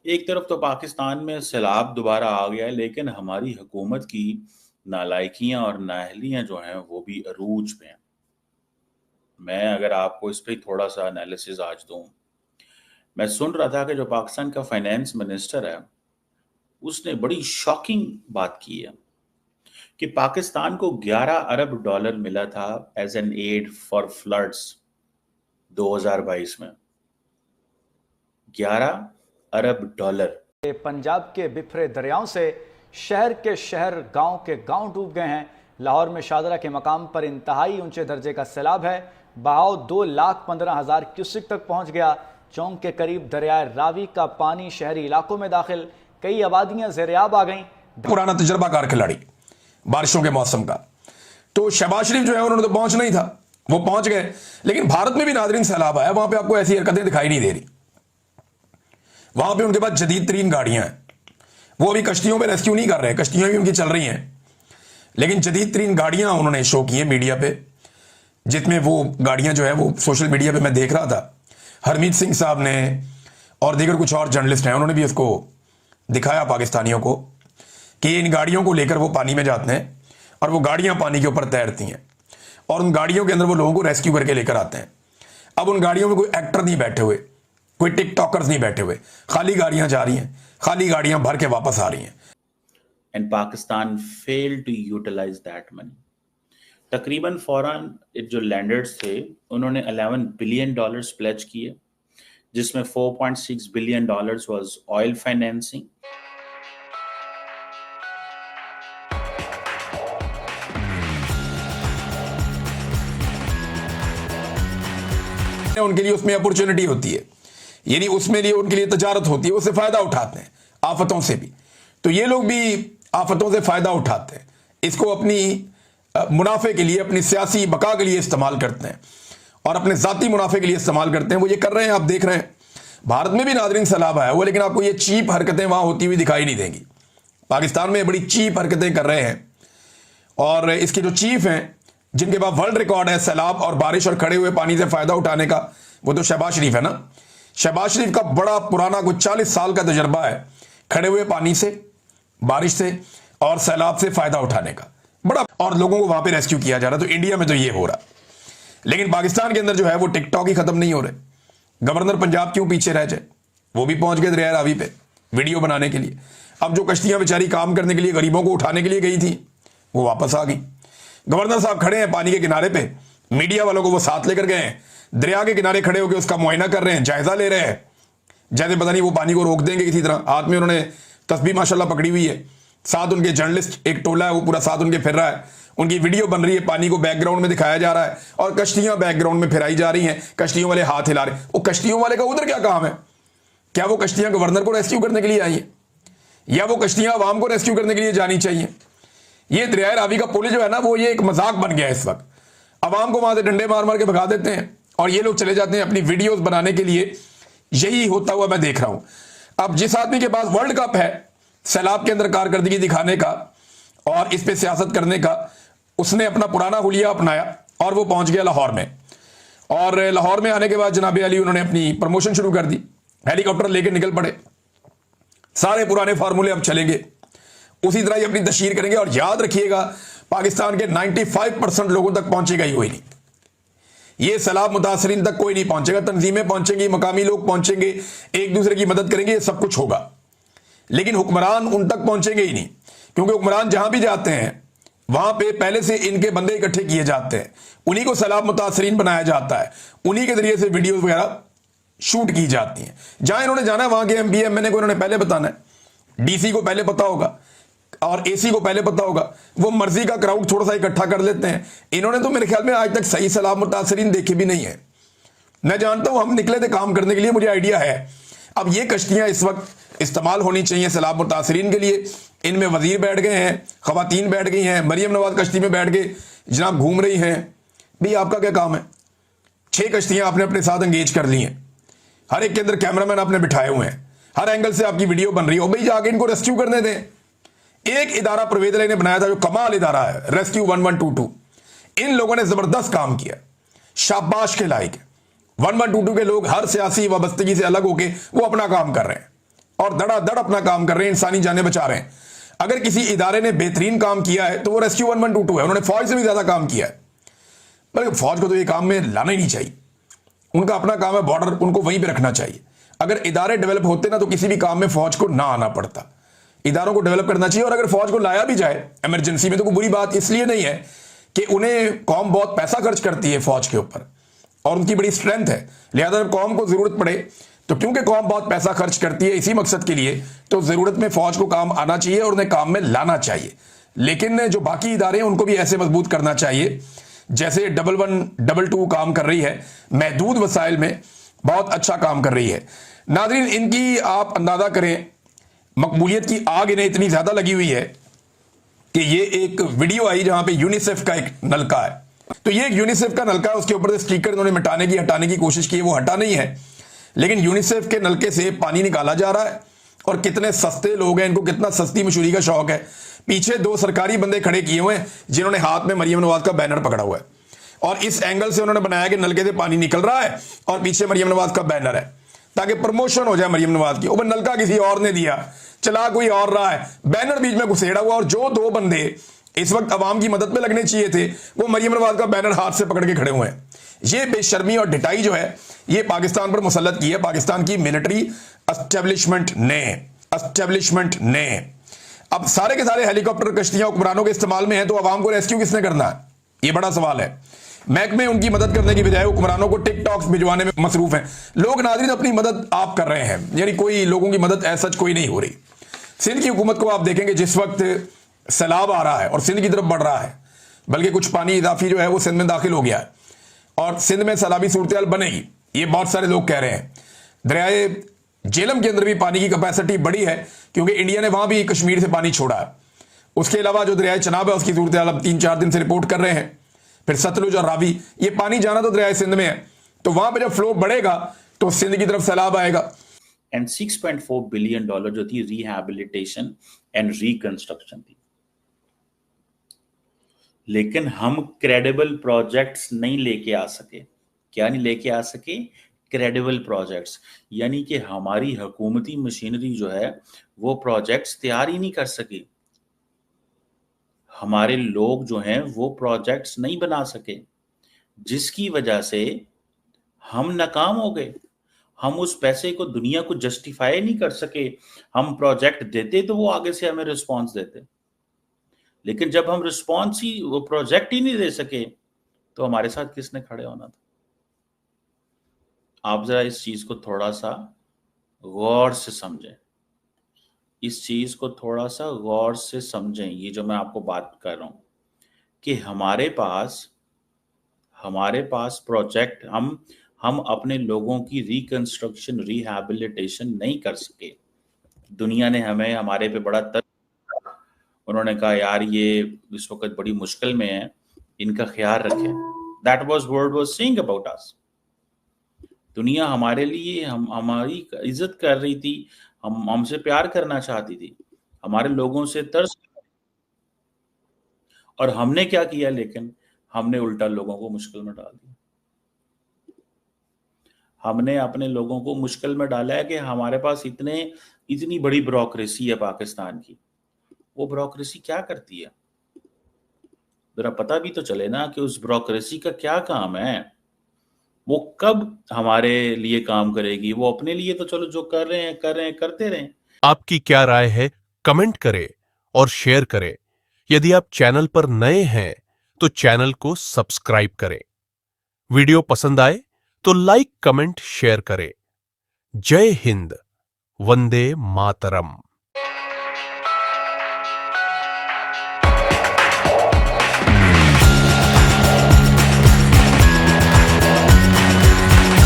एक तरफ तो पाकिस्तान में सैलाब दोबारा आ गया है, लेकिन हमारी हुकूमत की नालायकियां और नाअहलियां जो हैं वो भी अरूज पे हैं। मैं अगर आपको इस पे थोड़ा सा एनालिसिस आज दूं, मैं सुन रहा था कि जो पाकिस्तान का फाइनेंस मिनिस्टर है उसने बड़ी शॉकिंग बात की है कि पाकिस्तान को 11 अरब डॉलर मिला था as an aid for floods 2022 में। 11 अरब डॉलर। पंजाब के बिफरे दरियाओं से शहर के शहर, गांव के गांव डूब गए हैं। लाहौर में शादरा के मकाम पर इंतहाई ऊंचे दर्जे का सैलाब है। बहाव 2,15,000 क्यूसिक तक पहुंच गया। चौंक के करीब दरियाए रावी का पानी शहरी इलाकों में दाखिल, कई आबादियां ज़ेर-ए-आब आ गईं। पुराना तजर्बाकार खिलाड़ी बारिशों के मौसम का, तो शहबाज शरीफ जो है उन्होंने तो पहुंचना ही था, वो पहुंच गए। लेकिन भारत में भी नादरीन सैलाब आया, वहां पे आपको ऐसी हरकतें दिखाई नहीं दे रही। वहां पे उनके पास जदीद तरीन गाड़ियां हैं, वो अभी कश्तियों पे रेस्क्यू नहीं कर रहे, कश्तियां भी उनकी चल रही हैं, लेकिन जदीद तरीन गाड़ियां उन्होंने शो की हैं मीडिया पे, जिसमें वो गाड़ियां जो है वो सोशल मीडिया पे मैं देख रहा था, हरमीत सिंह साहब ने और दीगर कुछ और जर्नलिस्ट हैं, उन्होंने भी उसको दिखाया पाकिस्तानियों को कि इन गाड़ियों को लेकर वो पानी में जाते हैं और वो गाड़ियां पानी के ऊपर तैरती हैं और उन गाड़ियों के अंदर वो लोगों को रेस्क्यू करके लेकर आते हैं। अब उन गाड़ियों में कोई एक्टर नहीं बैठे हुए, कोई टिकटॉकर्स नहीं बैठे हुए, खाली गाड़ियां जा रही हैं, खाली गाड़ियां भर के वापस आ रही हैं। And Pakistan fail to utilize that money. तकरीबन फौरन जो लैंडर्स थे उन्होंने 11 बिलियन डॉलर्स प्लेज किए, जिसमें 4.6 billion dollars was oil financing. उनके लिए उसमें अपॉर्चुनिटी होती है, यानी उसमें लिए उनके लिए तजारत होती है, उससे फायदा उठाते हैं आफतों से भी। तो ये लोग भी आफतों से फायदा उठाते हैं, इसको अपनी मुनाफे के लिए, अपनी सियासी बका के लिए इस्तेमाल करते हैं और अपने जाती मुनाफे के लिए इस्तेमाल करते हैं। वो ये कर रहे हैं, आप देख रहे हैं। भारत में भी नादरीन सैलाब आया हुआ, लेकिन आपको ये चीप हरकतें वहां होती हुई दिखाई नहीं देंगी। पाकिस्तान में बड़ी चीप हरकतें कर रहे हैं और इसके जो चीफ हैं, जिनके पास वर्ल्ड रिकॉर्ड है सैलाब और बारिश और खड़े हुए पानी से फायदा उठाने का, वो तो शहबाज शरीफ है ना। शहबाज शरीफ का बड़ा पुराना कुछ 40 साल का तजर्बा है खड़े हुए पानी से, बारिश से और सैलाब से फायदा उठाने का बड़ा, और लोगों को वहां पे रेस्क्यू किया जा रहा। तो इंडिया में तो ये हो रहा, लेकिन पाकिस्तान के अंदर जो है वो टिकटॉक ही खत्म नहीं हो रहे। गवर्नर पंजाब क्यों पीछे रह जाए, वो भी पहुंच गए दरिया रावी पे वीडियो बनाने के लिए। अब जो कश्तियां बेचारी काम करने के लिए, गरीबों को उठाने के लिए गई थी, वो वापस आ गई। गवर्नर साहब खड़े हैं पानी के किनारे पे, मीडिया वालों को वो साथ लेकर गए हैं, दरिया के किनारे खड़े होकर उसका मुआयना कर रहे हैं, जायजा ले रहे हैं, जैसे पता नहीं वो पानी को रोक देंगे किसी तरह। हाथ में उन्होंने तस्बीह माशाल्लाह पकड़ी हुई है, साथ उनके जर्नलिस्ट एक टोला है वो पूरा साथ उनके फिर रहा है, उनकी वीडियो बन रही है, पानी को बैकग्राउंड में दिखाया जा रहा है और कश्तियां बैकग्राउंड में फिराई जा रही हैं, कश्तियों वाले हाथ हिला रहे। वो कश्तियों वाले का उधर क्या काम है? क्या वो कश्तियां गवर्नर को रेस्क्यू करने के लिए आई है, या वो कश्तियां अवाम को रेस्क्यू करने के लिए जानी चाहिए? ये दरिया रावी का पुल जो है ना, वो ये एक मजाक बन गया है इस वक्त। अवाम को वहां से डंडे मार मार के भगा देते हैं और ये लोग चले जाते हैं अपनी वीडियोस बनाने के लिए। यही होता हुआ मैं देख रहा हूं। अब जिस आदमी के पास वर्ल्ड कप है सैलाब के अंदर कारकर्दगी दिखाने का और इस पे सियासत करने का, उसने अपना पुराना हुलिया अपनाया और वो पहुंच गया लाहौर में। और लाहौर में आने के बाद जनाबे अली उन्होंने अपनी प्रमोशन शुरू कर दी, हेलीकॉप्टर लेके निकल पड़े। सारे पुराने फार्मूले अब चलेंगे, उसी तरह ही अपनी तशहीर करेंगे। और याद रखिएगा, पाकिस्तान के 95% लोगों तक पहुंचेगा ही कोई नहीं, ये सैलाब मुतासरीन तक कोई नहीं पहुंचेगा। तंजीमें पहुंचेंगी, मकामी लोग पहुंचेंगे, एक दूसरे की मदद करेंगे, ये सब कुछ होगा, लेकिन हुक्मरान उन तक पहुंचेंगे ही नहीं, क्योंकि हुक्मरान जहां भी जाते हैं वहां पे पहले से इनके बंदे इकट्ठे किए जाते हैं, उन्हीं को सैलाब मुतासरीन बनाया जाता है, उन्हीं के जरिए से वीडियोस वगैरह शूट की जाती हैं। जहां इन्होंने जाना है वहां के एमपी एमएनए को इन्होंने पहले बताना है, डीसी को पहले पता होगा और एसी को पहले पता होगा। वो मर्जी का क्राउड थोड़ा सा इकट्ठा कर लेते हैं। इन्होंने तो मेरे ख्याल में आज तक सही सैलाब मुतासरीन देखे भी नहीं है। मैं जानता हूं, हम निकले थे काम करने के लिए, मुझे आइडिया है। अब ये कश्तियां इस वक्त इस्तेमाल होनी चाहिए सैलाब मुतासरीन के लिए। इनमें वजीर बैठ गए हैं, खवातीन बैठ गई हैं, मरियम नवाज कश्ती में बैठ के जनाब घूम रही हैं। भाई आपका क्या काम है? 6 कश्तियां आपने अपने साथ एंगेज कर ली हैं, हर एक के अंदर कैमरामैन आपने बिठाए हुए हैं, हर एंगल से आपकी वीडियो बन रही है। भाई जाके इनको रेस्क्यू करने दें। एक इदारा परवेज अली ने बनाया था जो कमाल इदारा है, रेस्क्यू 1122। इन लोगों ने जबरदस्त काम किया, शाबाश के लायक है। 1122 के लोग हर सियासी वाबस्तगी से अलग होके वो अपना काम कर रहे हैं, और धड़ाधड़ अपना काम कर रहे हैं, इंसानी जानें बचा रहे हैं। अगर किसी इदारे ने बेहतरीन काम किया है तो वो रेस्क्यू 1122 है। उन्होंने फौज से भी ज्यादा काम किया है, बल्कि फौज को तो ये काम में लाना ही नहीं चाहिए। उनका अपना काम है बॉर्डर, उनको वहीं पे रखना चाहिए। अगर इदारे डेवलप होते ना तो किसी भी काम में फौज को ना आना पड़ता। इदारों को डेवलप करना चाहिए, और अगर फौज को लाया भी जाए इमरजेंसी में तो कोई बुरी बात इसलिए नहीं है कि उन्हें कौम बहुत पैसा खर्च करती है फौज के ऊपर और उनकी बड़ी स्ट्रेंथ है, लिहाजा जब कौम को जरूरत पड़े तो क्योंकि कौम बहुत पैसा खर्च करती है इसी मकसद के लिए, तो जरूरत में फौज को काम आना चाहिए और उन्हें काम में लाना चाहिए। लेकिन जो बाकी इदारे हैं उनको भी ऐसे मजबूत करना चाहिए जैसे 1122 काम कर रही है, महदूद वसाइल में बहुत अच्छा काम कर रही है। नाज़रीन, इनकी आप अंदाजा करें, मकबूलियत की आग इन्हें इतनी ज्यादा लगी हुई है कि ये एक वीडियो आई जहां पे यूनिसेफ का एक नलका है, तो ये एक यूनिसेफ का नलका है, उसके ऊपर से स्टिकर इन्होंने हटाने की कोशिश की, वो हटा नहीं है, लेकिन यूनिसेफ के नलके से पानी निकाला जा रहा है। और कितने सस्ते लोग हैं, इनको कितना सस्ती मशहूरी का शौक है। पीछे 2 सरकारी बंदे खड़े किए हुए हैं जिन्होंने हाथ में मरियम नवाज का बैनर पकड़ा हुआ है, और इस एंगल से उन्होंने बनाया कि नलके से पानी निकल रहा है और पीछे मरियम नवाज का बैनर है ताकि प्रमोशन हो जाए मरियम नवाज की। ऊपर नलका किसी और ने दिया, चला कोई और रहा है, बैनर बीच में घुसेड़ा हुआ, और जो 2 बंदे इस वक्त अवाम की मदद में लगने चाहिए थे वो मरियम नवाज का बैनर हाथ से पकड़ के खड़े हुए हैं। ये बेशर्मी और ढिठाई जो है ये पाकिस्तान पर मुसल्लत की है पाकिस्तान की मिलिट्री एस्टेब्लिशमेंट ने। अब सारे के सारे हेलीकॉप्टर कश्तियां हुक्मरानों के इस्तेमाल में हैं, तो अवाम को रेस्क्यू किसने करना है, ये बड़ा सवाल है। महकमे उनकी मदद करने की बजाय हुक्मरानों को टिकटॉक्स भिजवाने में मसरूफ हैं। लोग नाज़रीन अपनी मदद आप कर रहे हैं, यानी कोई लोगों की मदद ऐसा कोई नहीं हो रही। सिंध की हुकूमत को आप देखेंगे जिस वक्त सैलाब आ रहा है और सिंध की तरफ बढ़ रहा है, बल्कि कुछ पानी इजाफी जो है वो सिंध में दाखिल हो गया है और सिंध में सैलाबी सूरत बनेगी, ये बहुत सारे लोग कह रहे हैं। दरियाए झेलम के अंदर भी पानी की कैपेसिटी बढ़ी है क्योंकि इंडिया ने वहां भी कश्मीर से पानी छोड़ा है। उसके अलावा जो दरियाए चनाब है उसकी सूरत अब 3-4 दिन से रिपोर्ट कर रहे हैं। फिर सतलुज और रावी, ये पानी जाना तो दरियाए सिंध में है, तो वहां पे जब फ्लो बढ़ेगा तो सिंध की तरफ सैलाब आएगा। एंड $6.4 बिलियन जो थी रिहैबिलिटेशन एंड रिकंस्ट्रक्शन थी, लेकिन हम क्रेडिबल प्रोजेक्ट्स नहीं लेके आ सके। क्या नहीं लेके आ सके? क्रेडिबल प्रोजेक्ट्स, यानी कि हमारी हुकूमती मशीनरी जो है वो प्रोजेक्ट्स तैयार ही नहीं कर सकी। हमारे लोग जो हैं वो प्रोजेक्ट्स नहीं बना सके, जिसकी वजह से हम नाकाम हो गए। हम उस पैसे को दुनिया को जस्टिफाई नहीं कर सके। हम प्रोजेक्ट देते तो वो आगे से हमें रिस्पॉन्स देते, लेकिन जब हम रिस्पॉन्स ही वो प्रोजेक्ट ही नहीं दे सके तो हमारे साथ किसने खड़े होना था? आप जरा इस चीज को थोड़ा सा गौर से समझें, इस चीज को थोड़ा सा गौर से समझें। ये जो मैं आपको बात कर रहा हूं कि हमारे पास प्रोजेक्ट, हम अपने लोगों की रिकंस्ट्रक्शन रिहैबिलिटेशन नहीं कर सके। दुनिया ने हमें हमारे पे बड़ा उन्होंने कहा यार ये इस वक्त बड़ी मुश्किल में है, इनका ख्याल रखें। That was word was saying about us. दुनिया हमारे लिए हमारी इज्जत कर रही थी, हमसे प्यार करना चाहती थी, हमारे लोगों से तरस, और हमने क्या किया? लेकिन हमने उल्टा लोगों को मुश्किल में डाल दिया। हमने अपने लोगों को मुश्किल में डाला है कि हमारे पास इतनी बड़ी ब्यूरोक्रेसी है पाकिस्तान की। वो ब्यूरोक्रेसी क्या करती है? जरा पता भी तो चले ना कि उस ब्यूरोक्रेसी का क्या काम है, वो कब हमारे लिए काम करेगी। वो अपने लिए तो चलो जो कर रहे हैं करते रहें। आपकी क्या राय है कमेंट करें और शेयर करें। यदि आप चैनल पर नए हैं तो चैनल को सब्सक्राइब करें। वीडियो पसंद आए तो लाइक कमेंट शेयर करें। जय हिंद, वंदे मातरम।